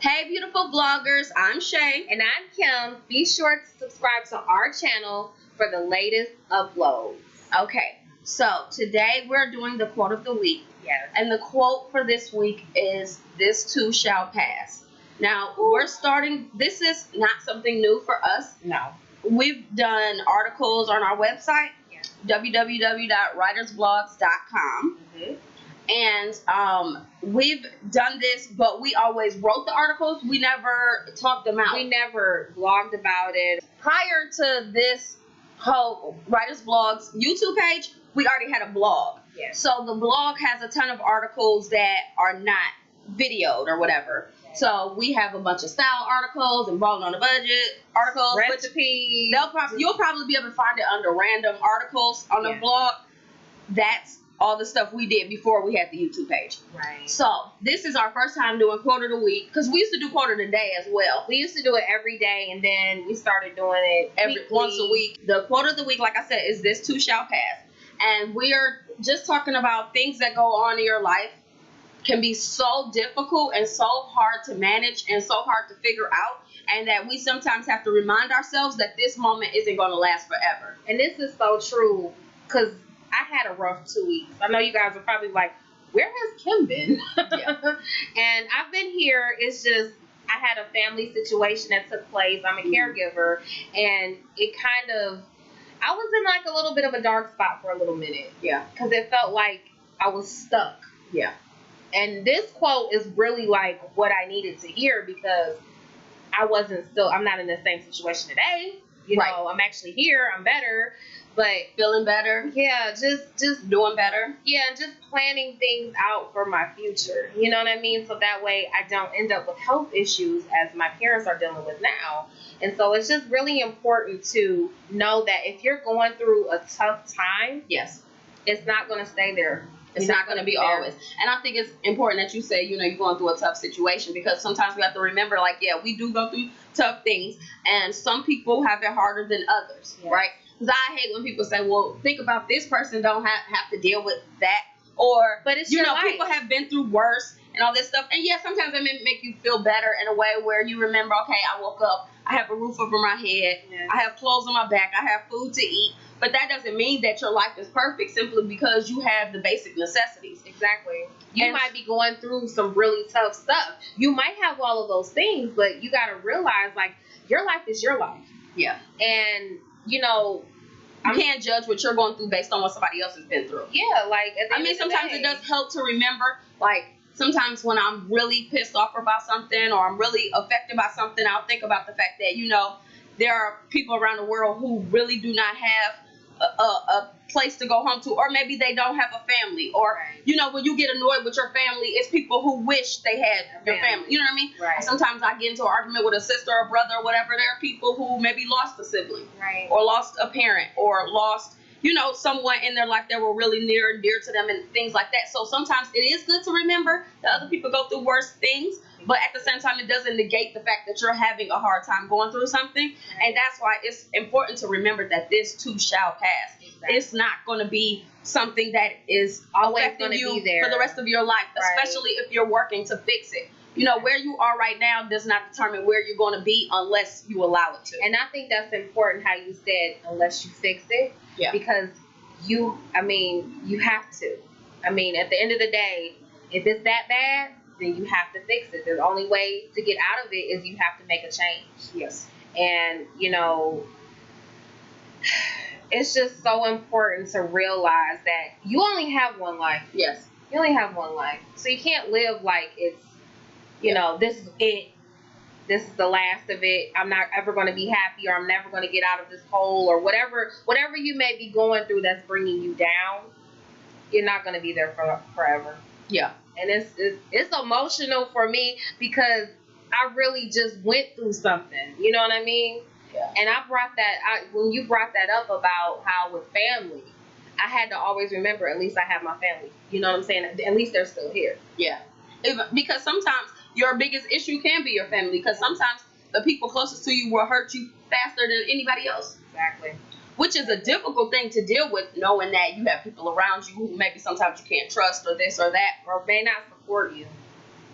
Hey, beautiful vloggers. I'm Shay. And I'm Kim. Be sure to subscribe to our channel for the latest uploads. Okay, so today we're doing the quote of the week. Yes. And the quote for this week is, "This too shall pass." Now, we're starting, this is not something new for us. No. We've done articles on our website, Yes. www.writersblogs.com. And we've done this, but we always wrote the articles. We never talked them out. We never blogged about it. Prior to this whole Writers Blogs YouTube page, we already had a blog. Yes. So the blog has a ton of articles that are not videoed or whatever. Okay. So we have a bunch of style articles and balling on a budget articles. Recipes. You'll probably be able to find it under random articles on the blog. That's all the stuff we did before we had the YouTube page. Right. So this is our first time doing quote of the week, because we used to do quote of the day as well. We used to do it every day, and then we started doing it Once a week. The quote of the week, like I said, is "This too shall pass." And we are just talking about things that go on in your life can be so difficult and so hard to manage and so hard to figure out, and that we sometimes have to remind ourselves that this moment isn't going to last forever. And this is so true, because I had a rough 2 weeks. I know you guys are probably like, where has Kim been? Yeah. And I've been here. It's just, I had a family situation that took place. I'm a caregiver, and it kind of, I was in like a little bit of a dark spot for a little minute. Yeah. Because it felt like I was stuck. Yeah. And this quote is really like what I needed to hear, because I'm not in the same situation today. You know, I'm actually here. I'm better. But feeling better. Yeah, just doing better. Yeah, and just planning things out for my future. You know what I mean? So that way I don't end up with health issues as my parents are dealing with now. And so it's just really important to know that if you're going through a tough time, yes, it's not going to stay there. It's not going to be always. And I think it's important that you say, you know, you're going through a tough situation, because sometimes we have to remember, like, yeah, we do go through tough things, and some people have it harder than others, right? Because I hate when people say, well, think about this person don't have to deal with that. Or, but it's, you know, people have been through worse and all this stuff. And yeah, sometimes it may make you feel better in a way where you remember, okay, I woke up, I have a roof over my head, I have clothes on my back, I have food to eat. But that doesn't mean that your life is perfect simply because you have the basic necessities. Exactly. You might be going through some really tough stuff. You might have all of those things, but you got to realize, like, your life is your life. Yeah. And, you know, you can't judge what you're going through based on what somebody else has been through. Yeah, like, I mean, sometimes it does help to remember, like, sometimes when I'm really pissed off about something, or I'm really affected by something, I'll think about the fact that, you know, there are people around the world who really do not have a place to go home to, or maybe they don't have a family, or you know, when you get annoyed with your family, it's people who wish they had your family. You know what I mean? Right. Sometimes I get into an argument with a sister or brother or whatever. There are people who maybe lost a sibling, or lost a parent, or lost, you know, someone in their life that were really near and dear to them, and things like that. So sometimes it is good to remember that other people go through worse things, but at the same time, it doesn't negate the fact that you're having a hard time going through something. And that's why it's important to remember that this too shall pass. Exactly. It's not going to be something that is always affecting you for the rest of your life, especially if you're working to fix it. You know, where you are right now does not determine where you're going to be unless you allow it to. And I think that's important how you said, unless you fix it. Yeah. Because you have to. I mean, at the end of the day, if it's that bad, then you have to fix it. The only way to get out of it is you have to make a change. Yes. And, you know, it's just so important to realize that you only have one life. Yes. You only have one life. So you can't live like it's, you know, this is it. This is the last of it. I'm not ever going to be happy, or I'm never going to get out of this hole, or whatever you may be going through that's bringing you down. You're not going to be there forever. Yeah. And it's emotional for me, because I really just went through something. You know what I mean? Yeah. And when you brought that up about how with family, I had to always remember, at least I have my family. You know what I'm saying? At least they're still here. Yeah. Because sometimes your biggest issue can be your family, because sometimes the people closest to you will hurt you faster than anybody else. Exactly. Which is a difficult thing to deal with, knowing that you have people around you who maybe sometimes you can't trust, or this or that, or may not support you.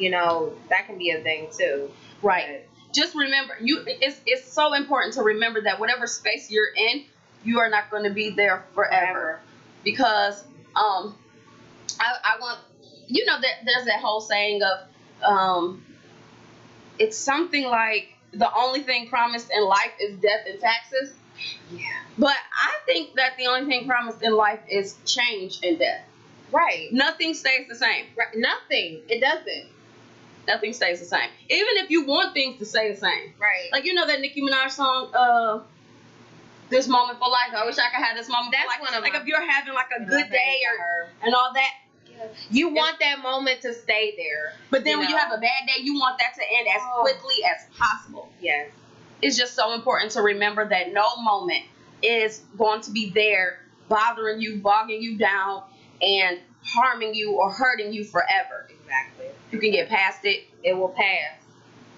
that can be a thing too. Right. Just remember, it's so important to remember that whatever space you're in, you are not going to be there forever. Because I want, there's that whole saying of it's something like the only thing promised in life is death and taxes. Yeah. But I think that the only thing promised in life is change and death. Right. Nothing stays the same. Right. Nothing. It doesn't. Nothing stays the same. Even if you want things to stay the same. Right. Like, that Nicki Minaj song, This Moment for Life. I wish I could have this moment for life. One of like, if you're having, like, a good day and all that. You want that moment to stay there. But then when you have a bad day, you want that to end as quickly as possible. Yes. It's just so important to remember that no moment is going to be there bothering you, bogging you down, and harming you or hurting you forever. Exactly. You can get past it. It will pass.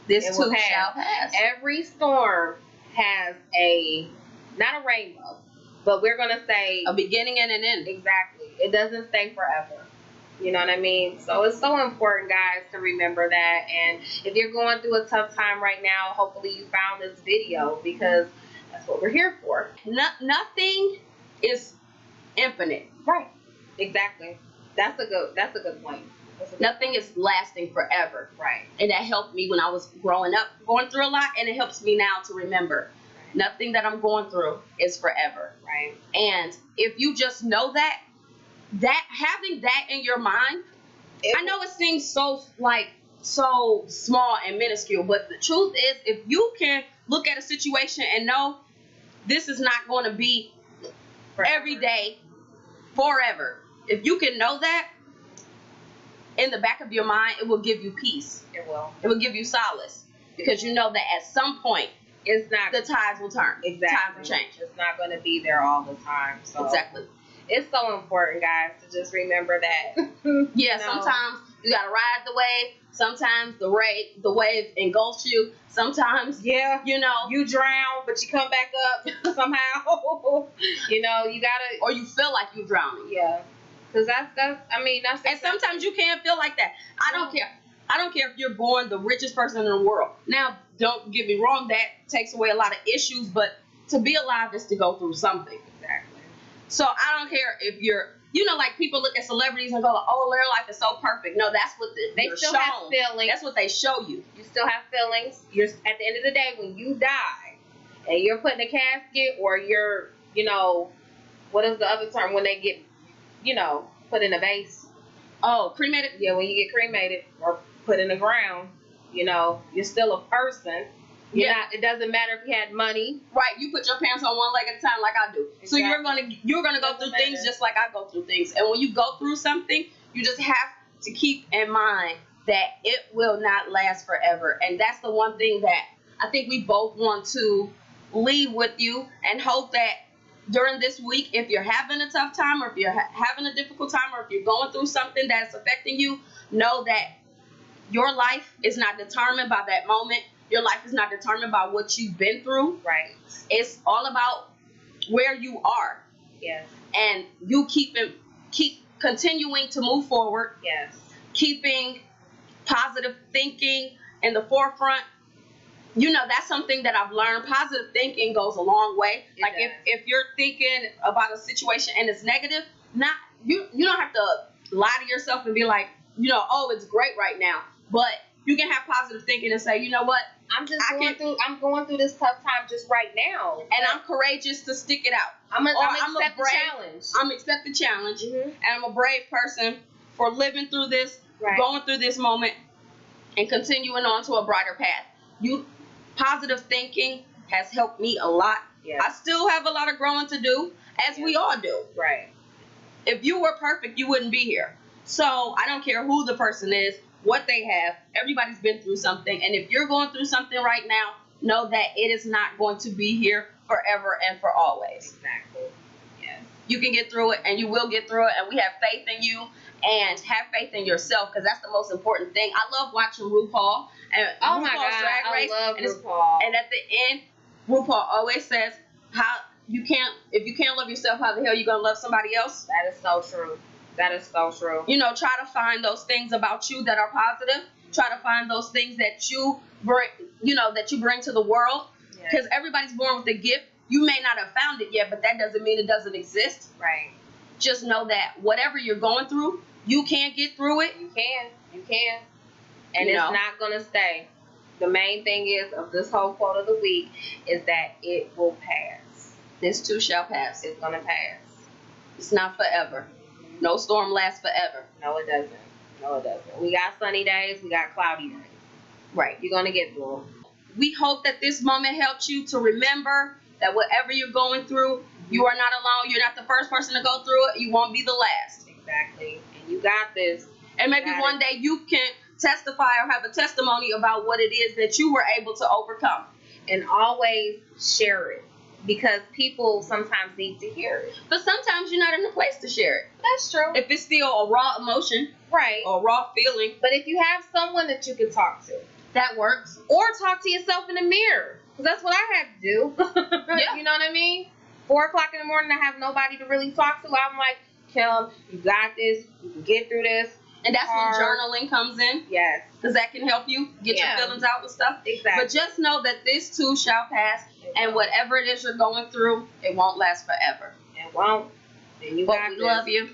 This too shall pass. Every storm has not a rainbow, but we're going to say a beginning and an end. Exactly. It doesn't stay forever. You know what I mean? So it's so important, guys, to remember that. And if you're going through a tough time right now, hopefully you found this video, because that's what we're here for. Nothing is infinite. Right. Exactly. That's a good point. Nothing is lasting forever. Right. And that helped me when I was growing up, going through a lot, and it helps me now to remember. Right. Nothing that I'm going through is forever. Right. And if you just know that having that in your mind, I know it seems so small and minuscule, but the truth is, if you can look at a situation and know this is not going to be every day forever, if you can know that in the back of your mind, it will give you peace. It will. It will give you solace, because you know that at some point the tides will turn. Exactly. Tides will change. It's not going to be there all the time. So exactly. It's so important, guys, to just remember that. Yeah, sometimes you gotta ride the wave. Sometimes the wave engulfs you. Sometimes, you drown, but you come back up somehow. You gotta, or you feel like you're drowning. Yeah, because that's. And sometimes you can't feel like that. I don't care. I don't care if you're born the richest person in the world. Now, don't get me wrong. That takes away a lot of issues, but to be alive is to go through something. Exactly. So I don't care if you're, like people look at celebrities and go, oh, their life is so perfect. No, that's what they still have feelings. That's what they show you. You still have feelings. You're at the end of the day, when you die and you're put in a casket, or you're, what is the other term when they get, put in a vase? Oh, cremated? Yeah, when you get cremated or put in the ground, you're still a person. It doesn't matter if you had money. Right, you put your pants on one leg at a time like I do. Exactly. So you're gonna go through things just like I go through things. And when you go through something, you just have to keep in mind that it will not last forever. And that's the one thing that I think we both want to leave with you, and hope that during this week, if you're having a tough time, or if you're having a difficult time, or if you're going through something that's affecting you, know that your life is not determined by that moment. Your life is not determined by what you've been through. Right. It's all about where you are. Yes. And you keep continuing to move forward. Yes. Keeping positive thinking in the forefront. That's something that I've learned. Positive thinking goes a long way. If you're thinking about a situation and it's negative, you don't have to lie to yourself and be like, oh, it's great right now. But you can have positive thinking and say, you know what? I'm going through this tough time just right now, and I'm courageous to stick it out. I'm accept the challenge. I'm accept the challenge, and I'm a brave person for living through this, going through this moment, and continuing on to a brighter path. Positive thinking has helped me a lot. Yes. I still have a lot of growing to do, as we all do. Right. If you were perfect, you wouldn't be here. So I don't care who the person is, what they have. Everybody's been through something. And if you're going through something right now, know that it is not going to be here forever and for always. Exactly. Yes. You can get through it, and you will get through it. And we have faith in you, and have faith in yourself, because that's the most important thing. I love watching RuPaul. And RuPaul's Drag Race. I love RuPaul. And at the end, RuPaul always says, if you can't love yourself, how the hell are you going to love somebody else? That is so true. That is so true. Try to find those things about you that are positive, try to find those things that you bring, that you bring to the world. Because everybody's born with a gift. You may not have found it yet, but that doesn't mean it doesn't exist. Right. Just know that whatever you're going through, you can get through it. You can. And it's not going to stay. The main thing is of this whole quote of the week is that it will pass. This too shall pass. It's going to pass. It's not forever. No storm lasts forever. No, it doesn't. We got sunny days. We got cloudy days. Right. You're going to get through them. We hope that this moment helped you to remember that whatever you're going through, you are not alone. You're not the first person to go through it. You won't be the last. Exactly. And you got this. And maybe one day you can testify or have a testimony about what it is that you were able to overcome. And always share it. Because people sometimes need to hear it. But sometimes you're not in a place to share it. That's true. If it's still a raw emotion. Right. Or a raw feeling. But if you have someone that you can talk to. That works. Or talk to yourself in the mirror. Because that's what I had to do. Yeah. You know what I mean? 4 o'clock in the morning, I have nobody to really talk to. I'm like, Kim, you got this. You can get through this. And that's when journaling comes in. Yes. Because that can help you get your feelings out and stuff. Exactly. But just know that this too shall pass. And whatever it is you're going through, it won't last forever. It won't. And you got this. We love you.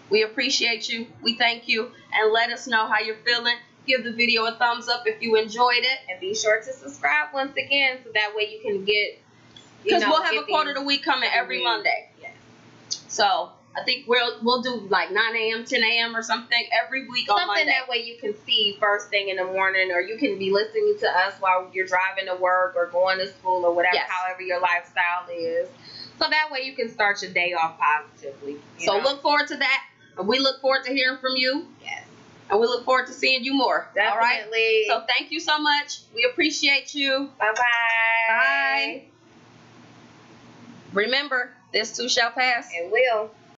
We appreciate you. We thank you. And let us know how you're feeling. Give the video a thumbs up if you enjoyed it. And be sure to subscribe once again so that way you can get, because we'll have a quote of the week coming every Monday. Yes. So I think we'll do like 9 a.m., 10 a.m. or something every week on Monday. Something that way you can see first thing in the morning, or you can be listening to us while you're driving to work or going to school or whatever, however your lifestyle is. So that way you can start your day off positively. So look forward to that. And we look forward to hearing from you. Yes. And we look forward to seeing you more. Definitely. All right? So thank you so much. We appreciate you. Bye-bye. Bye. Remember, this too shall pass. It will.